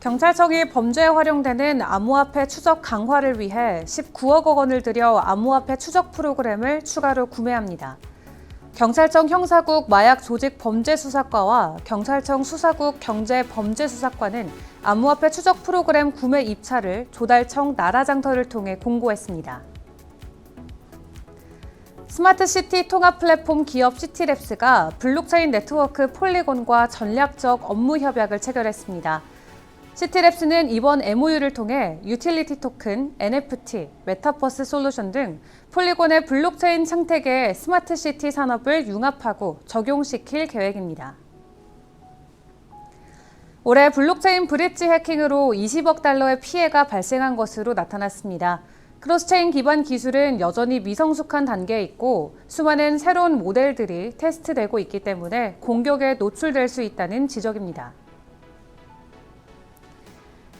경찰청이 범죄에 활용되는 암호화폐 추적 강화를 위해 19억 원을 들여 암호화폐 추적 프로그램을 추가로 구매합니다. 경찰청 형사국 마약조직범죄수사과와 경찰청 수사국 경제범죄수사과는 암호화폐 추적 프로그램 구매 입찰을 조달청 나라장터를 통해 공고했습니다. 스마트시티 통합 플랫폼 기업 시티랩스가 블록체인 네트워크 폴리곤과 전략적 업무 협약을 체결했습니다. 시티랩스는 이번 MOU를 통해 유틸리티 토큰, NFT, 메타버스 솔루션 등 폴리곤의 블록체인 생태계에 스마트시티 산업을 융합하고 적용시킬 계획입니다. 올해 블록체인 브릿지 해킹으로 20억 달러의 피해가 발생한 것으로 나타났습니다. 크로스체인 기반 기술은 여전히 미성숙한 단계에 있고 수많은 새로운 모델들이 테스트되고 있기 때문에 공격에 노출될 수 있다는 지적입니다.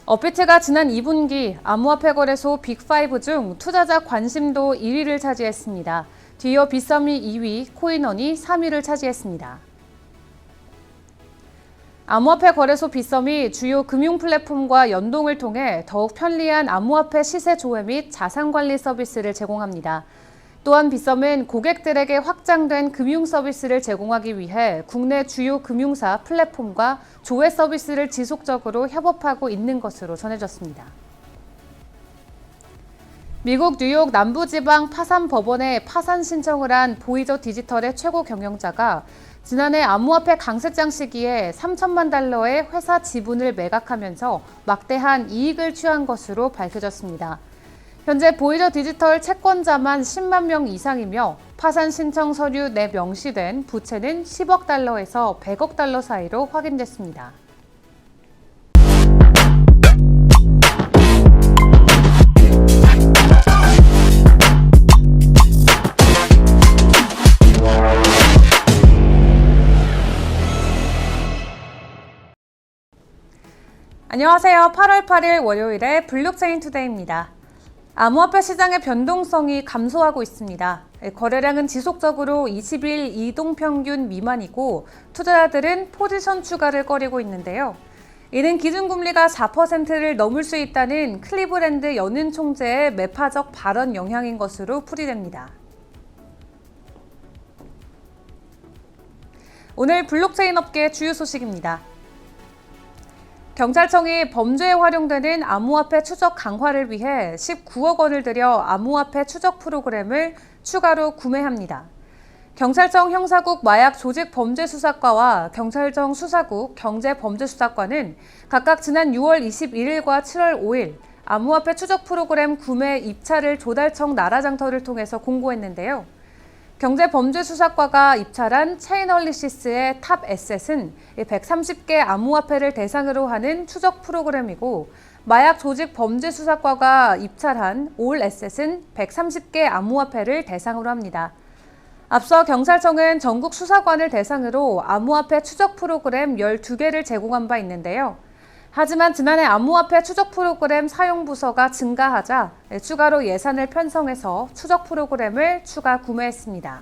업비트가 지난 2분기 암호화폐 거래소 빅5 중 투자자 관심도 1위를 차지했습니다. 뒤이어 빗썸이 2위, 코인원이 3위를 차지했습니다. 암호화폐 거래소 빗썸이 주요 금융 플랫폼과 연동을 통해 더욱 편리한 암호화폐 시세 조회 및 자산 관리 서비스를 제공합니다. 또한 빗썸은 고객들에게 확장된 금융 서비스를 제공하기 위해 국내 주요 금융사 플랫폼과 조회 서비스를 지속적으로 협업하고 있는 것으로 전해졌습니다. 미국 뉴욕 남부지방 파산법원에 파산 신청을 한 보이저 디지털의 최고 경영자가 지난해 암호화폐 강세장 시기에 3천만 달러의 회사 지분을 매각하면서 막대한 이익을 취한 것으로 밝혀졌습니다. 현재 보이저 디지털 채권자만 10만 명 이상이며 파산 신청 서류 내 명시된 부채는 10억 달러에서 100억 달러 사이로 확인됐습니다. 안녕하세요. 8월 8일 월요일의 블록체인 투데이입니다. 암호화폐 시장의 변동성이 감소하고 있습니다. 거래량은 지속적으로 20일 이동평균 미만이고 투자자들은 포지션 추가를 꺼리고 있는데요. 이는 기준금리가 4%를 넘을 수 있다는 클리브랜드 연은 총재의 매파적 발언 영향인 것으로 풀이됩니다. 오늘 블록체인 업계 주요 소식입니다. 경찰청이 범죄에 활용되는 암호화폐 추적 강화를 위해 19억 원을 들여 암호화폐 추적 프로그램을 추가로 구매합니다. 경찰청 형사국 마약조직범죄수사과와 경찰청 수사국 경제범죄수사과는 각각 지난 6월 21일과 7월 5일 암호화폐 추적 프로그램 구매 입찰을 조달청 나라장터를 통해서 공고했는데요. 경제범죄수사과가 입찰한 체인얼리시스의 탑 에셋은 130개 암호화폐를 대상으로 하는 추적 프로그램이고 마약조직범죄수사과가 입찰한 올 에셋은 130개 암호화폐를 대상으로 합니다. 앞서 경찰청은 전국 수사관을 대상으로 암호화폐 추적 프로그램 12개를 제공한 바 있는데요. 하지만 지난해 암호화폐 추적 프로그램 사용 부서가 증가하자 추가로 예산을 편성해서 추적 프로그램을 추가 구매했습니다.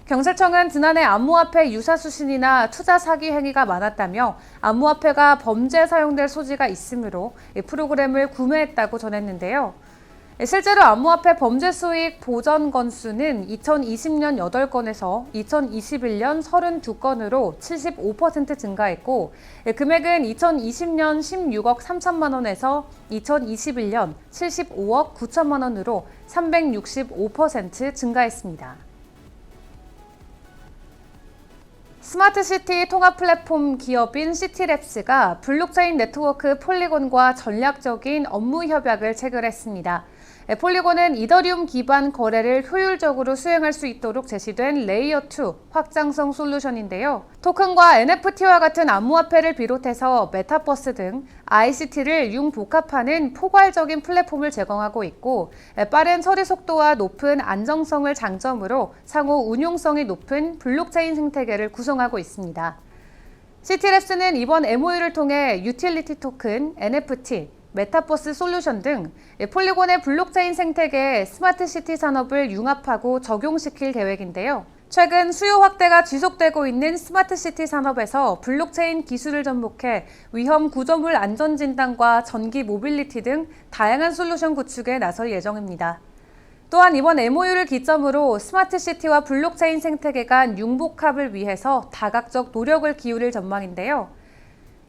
경찰청은 지난해 암호화폐 유사 수신이나 투자 사기 행위가 많았다며 암호화폐가 범죄에 사용될 소지가 있으므로 프로그램을 구매했다고 전했는데요. 실제로 암호화폐 범죄 수익 보전 건수는 2020년 8건에서 2021년 32건으로 75% 증가했고 금액은 2020년 16억 3천만 원에서 2021년 75억 9천만 원으로 365% 증가했습니다. 스마트시티 통합 플랫폼 기업인 시티랩스가 블록체인 네트워크 폴리곤과 전략적인 업무 협약을 체결했습니다. 폴리곤은 이더리움 기반 거래를 효율적으로 수행할 수 있도록 제시된 레이어2 확장성 솔루션인데요. 토큰과 NFT와 같은 암호화폐를 비롯해서 메타버스 등 ICT를 융복합하는 포괄적인 플랫폼을 제공하고 있고 빠른 처리 속도와 높은 안정성을 장점으로 상호 운용성이 높은 블록체인 생태계를 구성하고 있습니다. 시티랩스는 이번 MOU를 통해 유틸리티 토큰, NFT, 메타버스 솔루션 등 폴리곤의 블록체인 생태계에 스마트시티 산업을 융합하고 적용시킬 계획인데요. 최근 수요 확대가 지속되고 있는 스마트시티 산업에서 블록체인 기술을 접목해 위험 구조물 안전 진단과 전기 모빌리티 등 다양한 솔루션 구축에 나설 예정입니다. 또한 이번 MOU를 기점으로 스마트시티와 블록체인 생태계 간 융복합을 위해서 다각적 노력을 기울일 전망인데요.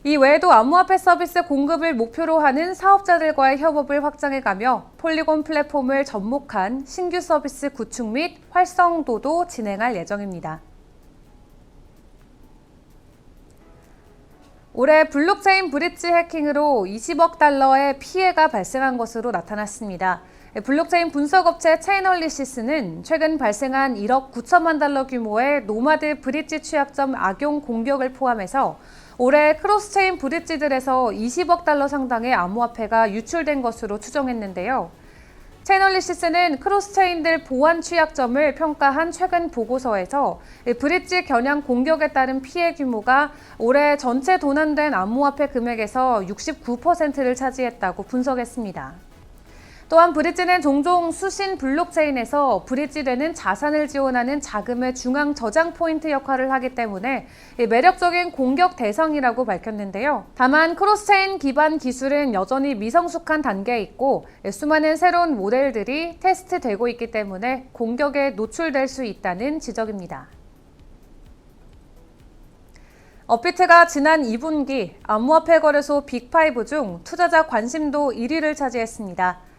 이 외에도 암호화폐 서비스 공급을 목표로 하는 사업자들과의 협업을 확장해가며 폴리곤 플랫폼을 접목한 신규 서비스 구축 및 활성도도 진행할 예정입니다. 올해 블록체인 브릿지 해킹으로 20억 달러의 피해가 발생한 것으로 나타났습니다. 블록체인 분석업체 체이널리시스는 최근 발생한 1억 9천만 달러 규모의 노마드 브릿지 취약점 악용 공격을 포함해서 올해 크로스체인 브릿지들에서 20억 달러 상당의 암호화폐가 유출된 것으로 추정했는데요. 체이널리시스는 크로스체인들 보안 취약점을 평가한 최근 보고서에서 브릿지 겨냥 공격에 따른 피해 규모가 올해 전체 도난된 암호화폐 금액에서 69%를 차지했다고 분석했습니다. 또한 브릿지는 종종 수신 블록체인에서 브릿지되는 자산을 지원하는 자금의 중앙 저장 포인트 역할을 하기 때문에 매력적인 공격 대상이라고 밝혔는데요. 다만 크로스체인 기반 기술은 여전히 미성숙한 단계에 있고 수많은 새로운 모델들이 테스트되고 있기 때문에 공격에 노출될 수 있다는 지적입니다. 업비트가 지난 2분기 암호화폐 거래소 빅5 중 투자자 관심도 1위를 차지했습니다.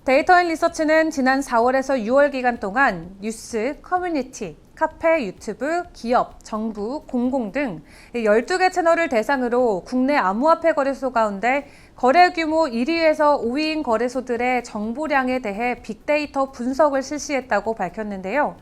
데이터앤리서치는 지난 4월에서 6월 기간 동안 뉴스, 커뮤니티, 카페, 유튜브, 기업, 정부, 공공 등 12개 채널을 대상으로 국내 암호화폐 거래소 가운데 거래 규모 1위에서 5위인 거래소들의 정보량에 대해 빅데이터 분석을 실시했다고 밝혔는데요.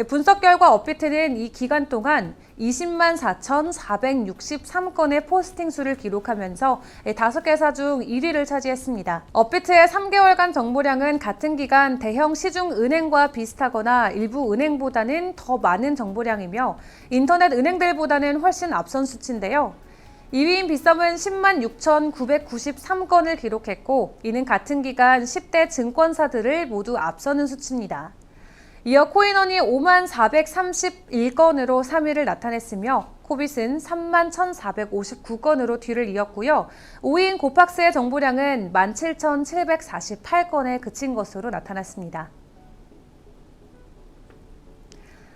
분석 결과 업비트는 이 기간 동안 20만 4,463건의 포스팅 수를 기록하면서 5개사 중 1위를 차지했습니다. 업비트의 3개월간 정보량은 같은 기간 대형 시중은행과 비슷하거나 일부 은행보다는 더 많은 정보량이며 인터넷 은행들보다는 훨씬 앞선 수치인데요. 2위인 빗썸은 10만 6,993건을 기록했고 이는 같은 기간 10대 증권사들을 모두 앞서는 수치입니다. 이어 코인원이 5만 431건으로 3위를 나타냈으며 코빗은 3만 1,459건으로 뒤를 이었고요. 5위인 고팍스의 정보량은 17,748건에 그친 것으로 나타났습니다.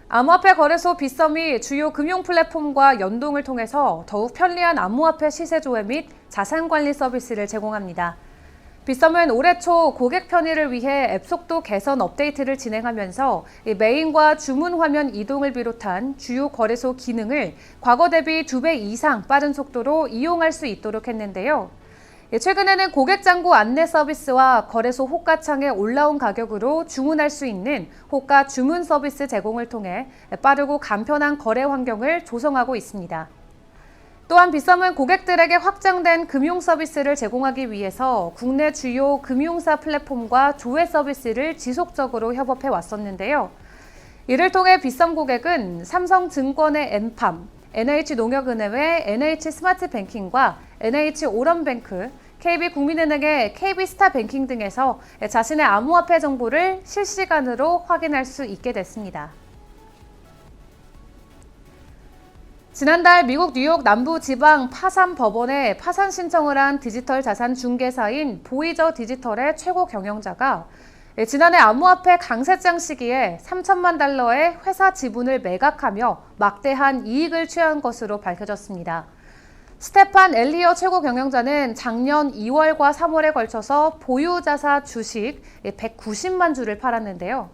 암호화폐 거래소 빗썸이 주요 금융 플랫폼과 연동을 통해서 더욱 편리한 암호화폐 시세 조회 및 자산 관리 서비스를 제공합니다. 빗썸은 올해 초 고객 편의를 위해 앱 속도 개선 업데이트를 진행하면서 메인과 주문 화면 이동을 비롯한 주요 거래소 기능을 과거 대비 2배 이상 빠른 속도로 이용할 수 있도록 했는데요. 최근에는 고객 잔고 안내 서비스와 거래소 호가창에 올라온 가격으로 주문할 수 있는 호가 주문 서비스 제공을 통해 빠르고 간편한 거래 환경을 조성하고 있습니다. 또한 빗썸은 고객들에게 확장된 금융 서비스를 제공하기 위해서 국내 주요 금융사 플랫폼과 조회 서비스를 지속적으로 협업해 왔었는데요. 이를 통해 빗썸 고객은 삼성증권의 엠팜, NH농협은행의 NH스마트뱅킹과 NH오런뱅크, KB국민은행의 KB스타뱅킹 등에서 자신의 암호화폐 정보를 실시간으로 확인할 수 있게 됐습니다. 지난달 미국 뉴욕 남부지방 파산법원에 파산 신청을 한 디지털 자산 중개사인 보이저 디지털의 최고 경영자가 지난해 암호화폐 강세장 시기에 3천만 달러의 회사 지분을 매각하며 막대한 이익을 취한 것으로 밝혀졌습니다. 스테판 엘리어 최고 경영자는 작년 2월과 3월에 걸쳐서 보유자사 주식 190만 주를 팔았는데요.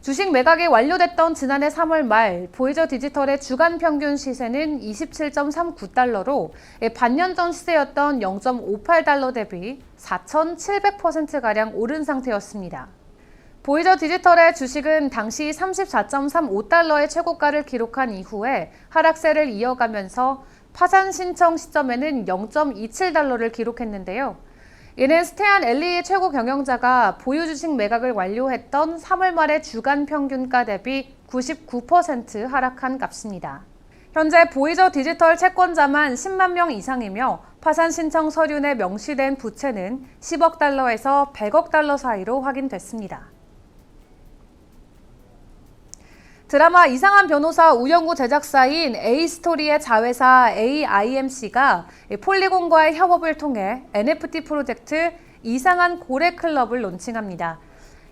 주식 매각이 완료됐던 지난해 3월 말 보이저 디지털의 주간 평균 시세는 27.39달러로 반년 전 시세였던 0.58달러 대비 4,700%가량 오른 상태였습니다. 보이저 디지털의 주식은 당시 34.35달러의 최고가를 기록한 이후에 하락세를 이어가면서 파산 신청 시점에는 0.27달러를 기록했는데요. 이는 스테안 엘리 최고 경영자가 보유 주식 매각을 완료했던 3월 말의 주간 평균가 대비 99% 하락한 값입니다. 현재 보이저 디지털 채권자만 10만 명 이상이며 파산 신청 서류 내 명시된 부채는 10억 달러에서 100억 달러 사이로 확인됐습니다. 드라마 이상한 변호사 우영우 제작사인 A스토리의 자회사 AIMC가 폴리곤과의 협업을 통해 NFT 프로젝트 이상한 고래 클럽을 론칭합니다.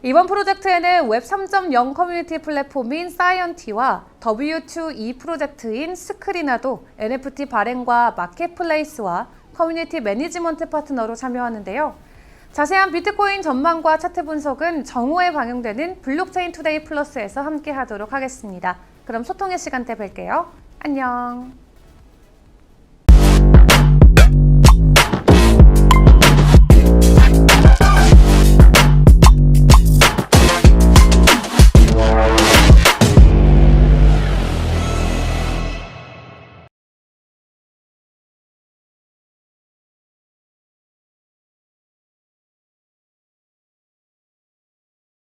이번 프로젝트에는 웹 3.0 커뮤니티 플랫폼인 사이언티와 W2E 프로젝트인 스크리나도 NFT 발행과 마켓플레이스와 커뮤니티 매니지먼트 파트너로 참여하는데요. 자세한 비트코인 전망과 차트 분석은 정오에 방영되는 블록체인 투데이 플러스에서 함께 하도록 하겠습니다. 그럼 소통의 시간대 뵐게요. 안녕.